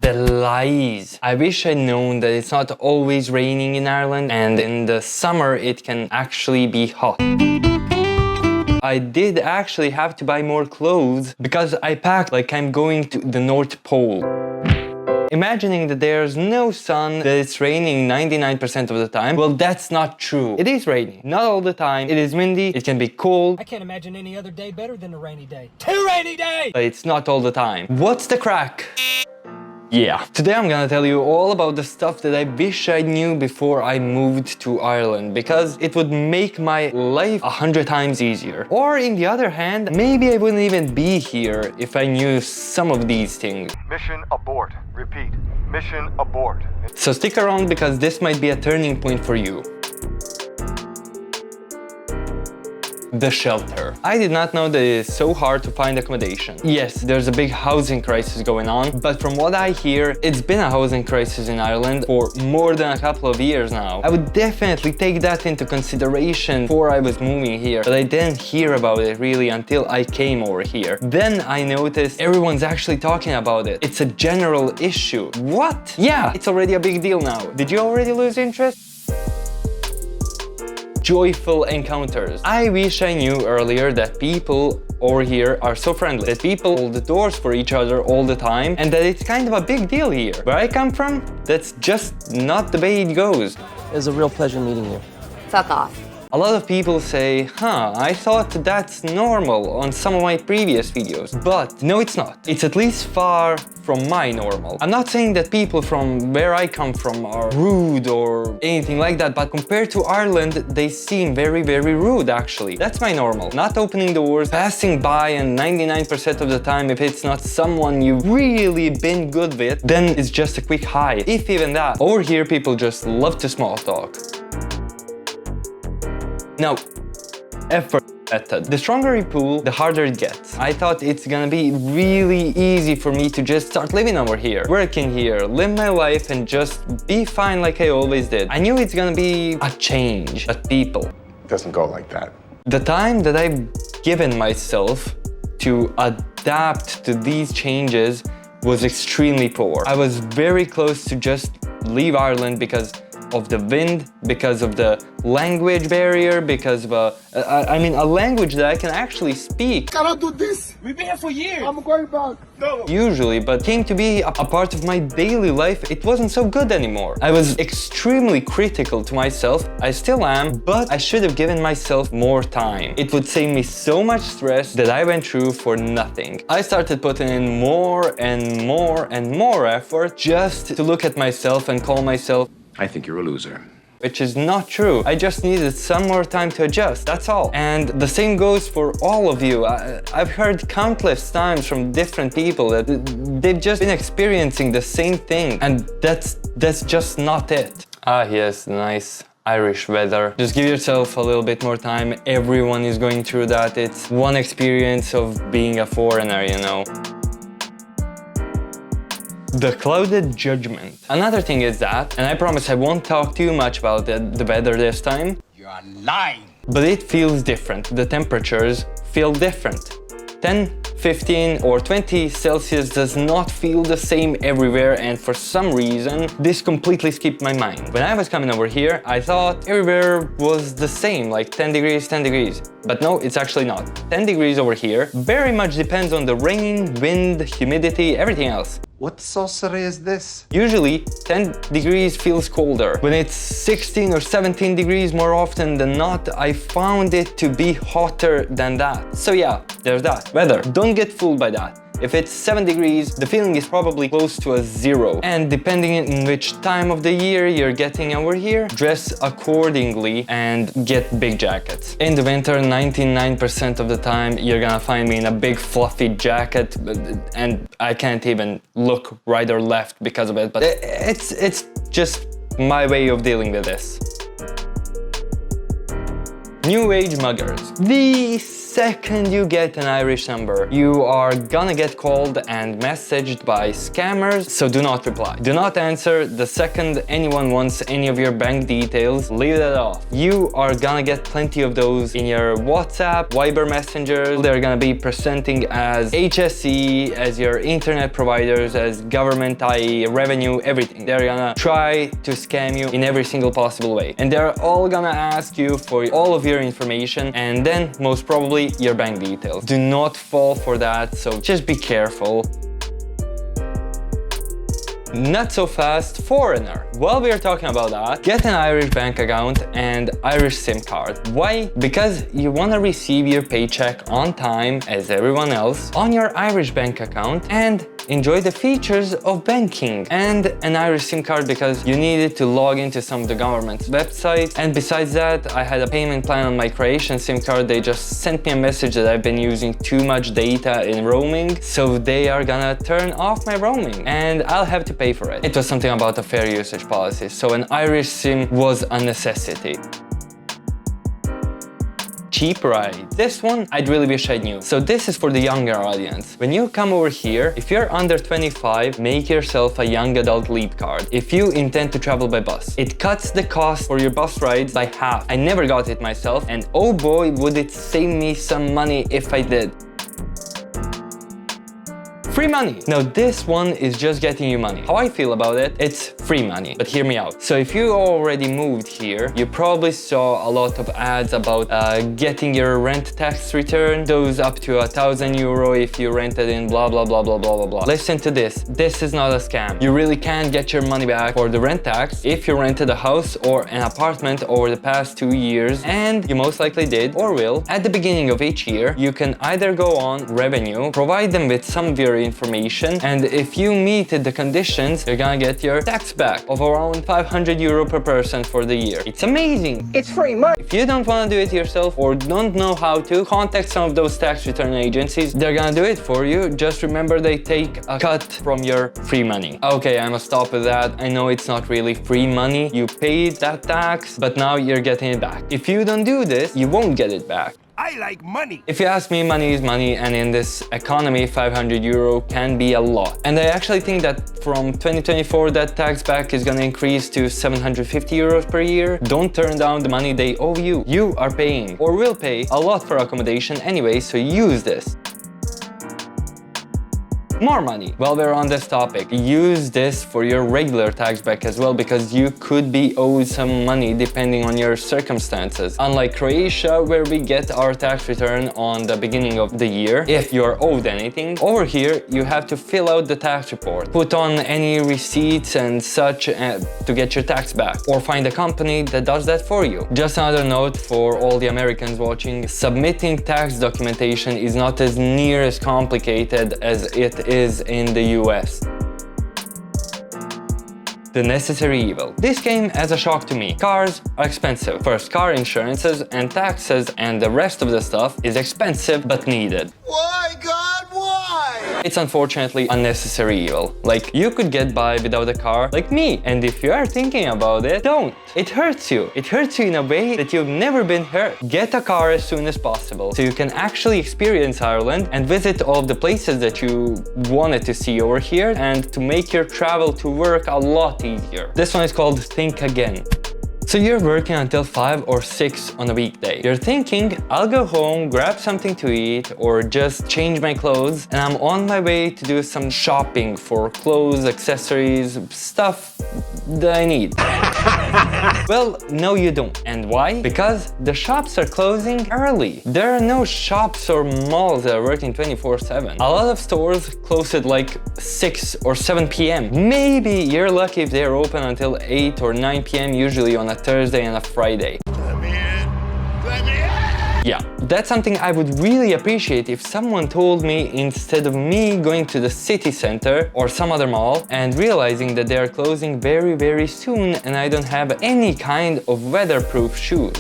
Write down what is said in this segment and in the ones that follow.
The lies. I wish I'd known that it's not always raining in Ireland and in the summer it can actually be hot. I did actually have to buy more clothes because I packed like I'm going to the North Pole. Imagining that there's no sun, that it's raining 99% of the time, well, that's not true. It is raining, not all the time. It is windy, it can be cold. I can't imagine any other day better than a rainy day. Two rainy days! But it's not all the time. What's the crack? Yeah. Today I'm gonna tell you all about the stuff that I wish I knew before I moved to Ireland, because it would make my life 100 times easier. Or in the other hand, maybe I wouldn't even be here if I knew some of these things. Mission abort. Repeat. Mission abort. So stick around because this might be a turning point for you. The shelter. I did not know that it is so hard to find accommodation. Yes, there's a big housing crisis going on, but from what I hear, it's been a housing crisis in Ireland for more than a couple of years now. I would definitely take that into consideration before I was moving here, but I didn't hear about it really until I came over here. Then I noticed everyone's actually talking about it. It's a general issue. What? Yeah, it's already a big deal now. Did you already lose interest? Joyful encounters. I wish I knew earlier that people over here are so friendly, that people hold the doors for each other all the time, and that it's kind of a big deal here. Where I come from, that's just not the way it goes. It was a real pleasure meeting you. Fuck off. A lot of people say, I thought that's normal on some of my previous videos. But no, it's not. It's at least far from my normal. I'm not saying that people from where I come from are rude or anything like that, but compared to Ireland, they seem very, very rude actually. That's my normal. Not opening doors, passing by, and 99% of the time, if it's not someone you've really been good with, then it's just a quick hi, if even that. Over here, people just love to small talk. Now, effort method. The stronger you pull, the harder it gets. I thought it's gonna be really easy for me to just start living over here, working here, live my life and just be fine like I always did. I knew it's gonna be a change, but people. It doesn't go like that. The time that I've given myself to adapt to these changes was extremely poor. I was very close to just leave Ireland because of the wind, because of the language barrier, because of a language that I can actually speak. Cannot do this. We've been here for years. I'm going back. No. Usually, but came to be a part of my daily life, it wasn't so good anymore. I was extremely critical to myself. I still am, but I should have given myself more time. It would save me so much stress that I went through for nothing. I started putting in more and more and more effort just to look at myself and call myself, I think you're a loser. which is not true. I just needed some more time to adjust, that's all. And the same goes for all of you. I've heard countless times from different people that they've just been experiencing the same thing, and that's just not it. Ah yes, nice Irish weather. Just give yourself a little bit more time. Everyone is going through that. It's one experience of being a foreigner, you know. The clouded judgment. Another thing is that, and I promise I won't talk too much about the weather this time. You are lying. But it feels different. The temperatures feel different. 10, 15 or 20 Celsius does not feel the same everywhere, and for some reason this completely skipped my mind. When I was coming over here, I thought everywhere was the same, like 10 degrees, 10 degrees. But no, it's actually not. 10 degrees over here very much depends on the rain, wind, humidity, everything else. What sorcery is this? Usually 10 degrees feels colder. When it's 16 or 17 degrees more often than not, I found it to be hotter than that. So yeah, there's that. Weather, don't get fooled by that. If it's 7 degrees, the feeling is probably close to a 0. And depending on which time of the year you're getting over here, dress accordingly and get big jackets. In the winter, 99% of the time, you're gonna find me in a big fluffy jacket, and I can't even look right or left because of it, but it's just my way of dealing with this. New Age muggers. The second you get an Irish number, you are gonna get called and messaged by scammers, so do not reply. Do not answer. The second anyone wants any of your bank details, leave that off. You are gonna get plenty of those in your WhatsApp, Viber messengers. They're gonna be presenting as HSE, as your internet providers, as government, i.e. revenue, everything. They're gonna try to scam you in every single possible way. And they're all gonna ask you for all of your information and then most probably your bank details. Do not fall for that, so just be careful. Not so fast foreigner. While we are talking about that, get an Irish bank account and Irish SIM card. Why? Because you want to receive your paycheck on time as everyone else on your Irish bank account and enjoy the features of banking. And an Irish SIM card because you needed to log into some of the government's websites. And besides that, I had a payment plan on my Croatian SIM card. They just sent me a message that I've been using too much data in roaming, so they are gonna turn off my roaming and I'll have to pay for it. It was something about a fair usage policy, so an Irish SIM was a necessity. Cheap ride. This one, I'd really wish I knew. So this is for the younger audience. When you come over here, if you're under 25, make yourself a young adult leap card. If you intend to travel by bus, it cuts the cost for your bus rides by half. I never got it myself, and oh boy, would it save me some money if I did. Free money. Now this one is just getting you money. How I feel about it, it's free money, but hear me out. So if you already moved here, you probably saw a lot of ads about getting your rent tax return, those up to €1,000 if you rented in blah blah blah blah blah blah blah. Listen to this. This is not a scam. You really can get your money back for the rent tax if you rented a house or an apartment over the past 2 years, and you most likely did or will. At the beginning of each year, you can either go on revenue, provide them with some of your information, and if you meet the conditions, you're gonna get your tax back of around €500 per person for the year. It's amazing. It's free money. If you don't want to do it yourself or don't know how to, contact some of those tax return agencies. They're gonna do it for you. Just remember they take a cut from your free money. Okay, I'm gonna stop with that. I know it's not really free money. You paid that tax, but now you're getting it back. If you don't do this, you won't get it back. I like money. If you ask me, money is money, and in this economy, €500 can be a lot. And I actually think that from 2024, that tax back is gonna increase to €750 per year. Don't turn down the money they owe you. You are paying, or will pay, a lot for accommodation anyway, so use this. More money. While we're on this topic, use this for your regular tax back as well, because you could be owed some money depending on your circumstances. Unlike Croatia, where we get our tax return on the beginning of the year, if you're owed anything, over here you have to fill out the tax report, put on any receipts and such to get your tax back, or find a company that does that for you. Just another note for all the Americans watching, submitting tax documentation is not as near as complicated as it is in the US. The necessary evil. This came as a shock to me. Cars are expensive. First, car insurances and taxes and the rest of the stuff is expensive but needed. Why, God, why? It's unfortunately a necessary evil. Like, you could get by without a car, like me. And if you are thinking about it, don't. It hurts you. It hurts you in a way that you've never been hurt. Get a car as soon as possible so you can actually experience Ireland and visit all of the places that you wanted to see over here, and to make your travel to work a lot easier. This one is called Think Again. So you're working until 5 or 6 on a weekday. You're thinking, I'll go home, grab something to eat, or just change my clothes, and I'm on my way to do some shopping for clothes, accessories, stuff that I need. Well, no you don't. And why? Because the shops are closing early. There are no shops or malls that are working 24/7. A lot of stores close at like 6 or 7 p.m. Maybe you're lucky if they're open until 8 or 9 p.m. usually on a Thursday and a Friday. Let me in. Let me in. Yeah, that's something I would really appreciate if someone told me, instead of me going to the city center or some other mall and realizing that they are closing very soon and I don't have any kind of weatherproof shoes.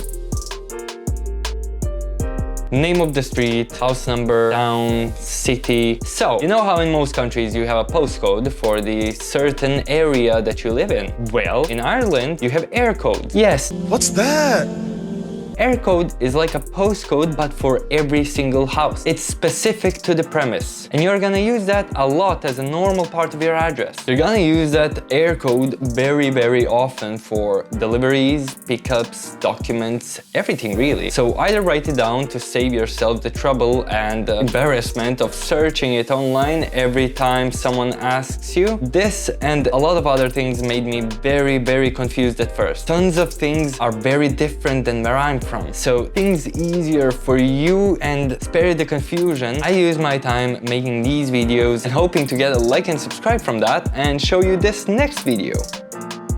Name of the street, house number, town, city. So, you know how in most countries you have a postcode for the certain area that you live in? Well, in Ireland you have Eircode. Yes. What's that? Eircode is like a postcode but for every single house. It's specific to the premise, and you're gonna use that a lot as a normal part of your address. You're gonna use that Eircode very often for deliveries, pickups, documents, everything really. So either write it down to save yourself the trouble and embarrassment of searching it online every time someone asks you. This and a lot of other things made me very confused at first. Tons of things are very different than where I'm from. So things easier for you and spare the confusion, I use my time making these videos and hoping to get a like and subscribe from that and show you this next video.